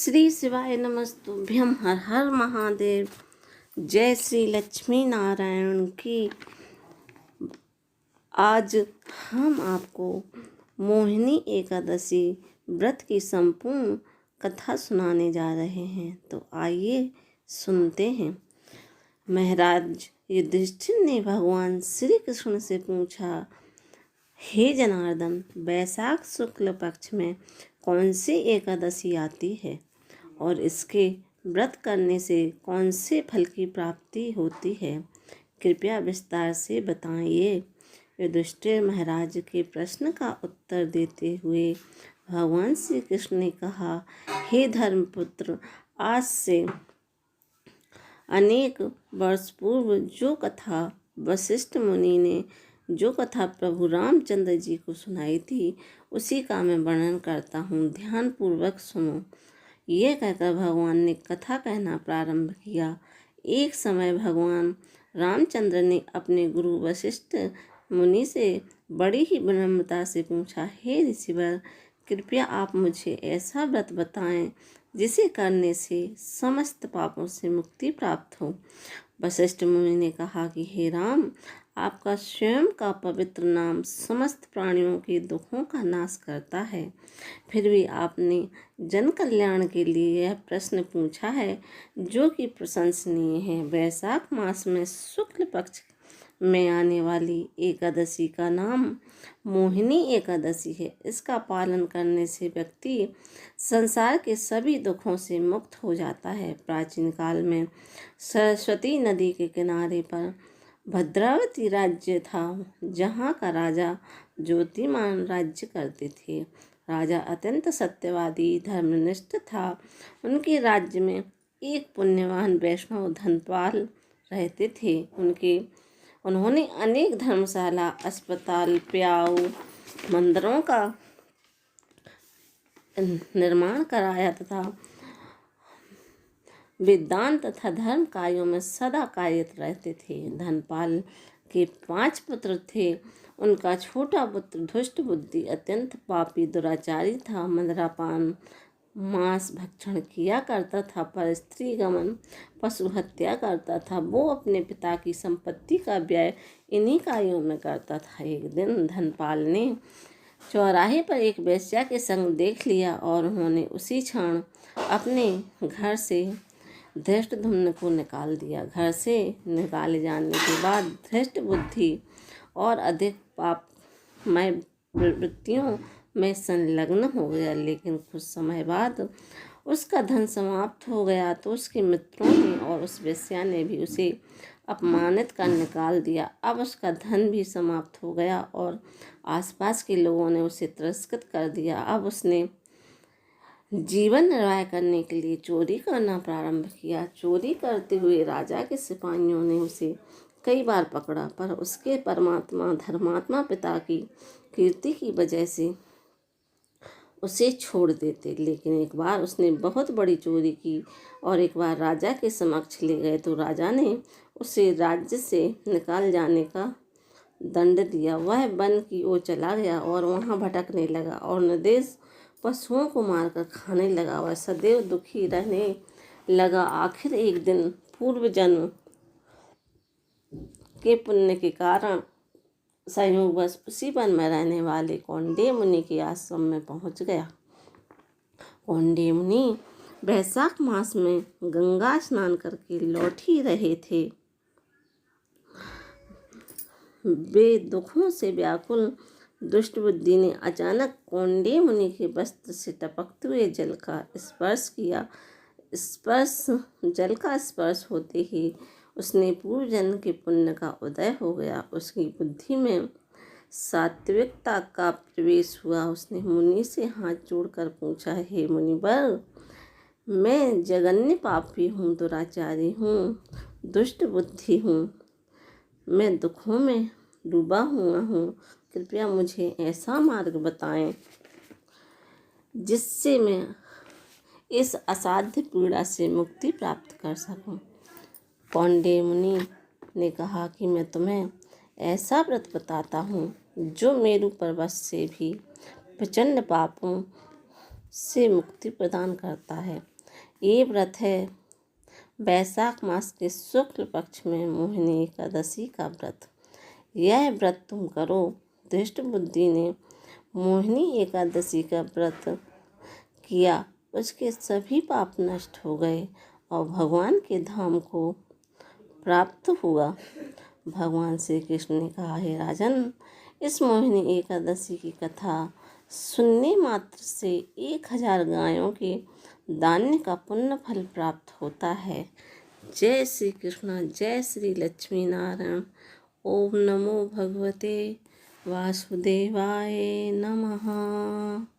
श्री शिवाय नमस्तुभ्यम। हर हर महादेव। जय श्री लक्ष्मी नारायण की। आज हम आपको मोहिनी एकादशी व्रत की संपूर्ण कथा सुनाने जा रहे हैं, तो आइए सुनते हैं। महाराज युधिष्ठिर ने भगवान श्री कृष्ण से पूछा, हे जनार्दन, वैशाख शुक्ल पक्ष में कौन सी एकादशी आती है और इसके व्रत करने से कौन से फल की प्राप्ति होती है? कृपया विस्तार से बताइए। युधिष्ठिर महाराज के प्रश्न का उत्तर देते हुए भगवान श्री कृष्ण ने कहा, हे धर्मपुत्र, आज से अनेक वर्ष पूर्व जो कथा प्रभु रामचंद्र जी को सुनाई थी, उसी का मैं वर्णन करता हूँ, ध्यान पूर्वक सुनो। ये कहकर भगवान ने कथा कहना प्रारंभ किया। एक समय भगवान रामचंद्र ने अपने गुरु वशिष्ठ मुनि से बड़ी ही विनम्रता से पूछा, हे ऋषिवर, कृपया आप मुझे ऐसा व्रत बताएं जिसे करने से समस्त पापों से मुक्ति प्राप्त हो। वशिष्ठ मुनि ने कहा कि हे राम, आपका स्वयं का पवित्र नाम समस्त प्राणियों के दुखों का नाश करता है, फिर भी आपने जन कल्याण के लिए यह प्रश्न पूछा है जो कि प्रशंसनीय है। वैशाख मास में शुक्ल पक्ष में आने वाली एकादशी का नाम मोहिनी एकादशी है। इसका पालन करने से व्यक्ति संसार के सभी दुखों से मुक्त हो जाता है। प्राचीन काल में सरस्वती नदी के किनारे पर भद्रावती राज्य था, जहाँ का राजा ज्योतिमान राज्य करते थे। राजा अत्यंत सत्यवादी धर्मनिष्ठ था। उनके राज्य में एक पुण्यवान वैष्णव धनपाल रहते थे। उन्होंने अनेक धर्मशाला, अस्पताल, प्याऊ, मंदिरों का निर्माण कराया तथा वेदांत तथा धर्म कार्यों में सदा कार्यरत रहते थे। धनपाल के 5 पुत्र थे। उनका छोटा पुत्र दुष्ट बुद्धि अत्यंत पापी दुराचारी था। मदिरापान, मांस भक्षण किया करता था, पर स्त्री गमन, पशु हत्या करता था। वो अपने पिता की संपत्ति का व्यय इन्हीं कार्यों में करता था। एक दिन धनपाल ने चौराहे पर एक वेश्या के संग देख लिया और उन्होंने उसी क्षण अपने घर से धृष्टद्युम्न को निकाल दिया। घर से निकाले जाने के बाद धृष्ट बुद्धि और अधिक पापमय प्रवृत्तियों में संलग्न हो गया, लेकिन कुछ समय बाद उसका धन समाप्त हो गया तो उसके मित्रों ने और उस वेश्या ने भी उसे अपमानित कर निकाल दिया। अब उसका धन भी समाप्त हो गया और आसपास के लोगों ने उसे तिरस्कृत कर दिया। अब उसने जीवन निर्वाह करने के लिए चोरी करना प्रारंभ किया। चोरी करते हुए राजा के सिपाहियों ने उसे कई बार पकड़ा, पर उसके परमात्मा धर्मात्मा पिता की कीर्ति की वजह से उसे छोड़ देते। लेकिन एक बार उसने बहुत बड़ी चोरी की और एक बार राजा के समक्ष ले गए तो राजा ने उसे राज्य से निकाल जाने का दंड दिया। वह वन की ओर चला गया और वहाँ भटकने लगा और निर्दोष पशुओं को मारकर खाने लगा। वह सदैव दुखी रहने लगा। आखिर एक दिन पूर्व जन्म के पुण्य के कारण संयोगवश उसी वन में रहने वाले कौंडिन्य मुनि के आश्रम में पहुंच गया। कौंडिन्य मुनि वैशाख मास में गंगा स्नान करके लौट ही रहे थे। वे दुखों से व्याकुल दुष्ट बुद्धि ने अचानक कौंडिन्य मुनि के वस्त्र से टपकते हुए जल का स्पर्श किया। जल का स्पर्श होते ही उसने पूर्व जन्म के पुण्य का उदय हो गया। उसकी बुद्धि में सात्विकता का प्रवेश हुआ। उसने मुनि से हाथ जोड़कर पूछा, हे मुनिवर, मैं जघन्य पापी हूँ, दुराचारी हूँ, दुष्ट बुद्धि हूँ, मैं दुखों में डूबा हुआ हूँ। कृपया मुझे ऐसा मार्ग बताएं जिससे मैं इस असाध्य पीड़ा से मुक्ति प्राप्त कर सकूं। कौंडिन्य मुनि ने कहा कि मैं तुम्हें ऐसा व्रत बताता हूँ जो मेरु पर्वत से भी प्रचंड पापों से मुक्ति प्रदान करता है। ये व्रत है वैशाख मास के शुक्ल पक्ष में मोहिनी एकादशी का व्रत। यह व्रत तुम करो। दुष्ट बुद्धि ने मोहिनी एकादशी का व्रत किया, उसके सभी पाप नष्ट हो गए और भगवान के धाम को प्राप्त हुआ। भगवान श्री कृष्ण ने कहा, हे राजन, इस मोहिनी एकादशी की कथा सुनने मात्र से 1000 गायों के दान का पुण्य फल प्राप्त होता है। जय श्री कृष्ण, जय श्री लक्ष्मी नारायण। ओम नमो भगवते वासुदेवाय नमः।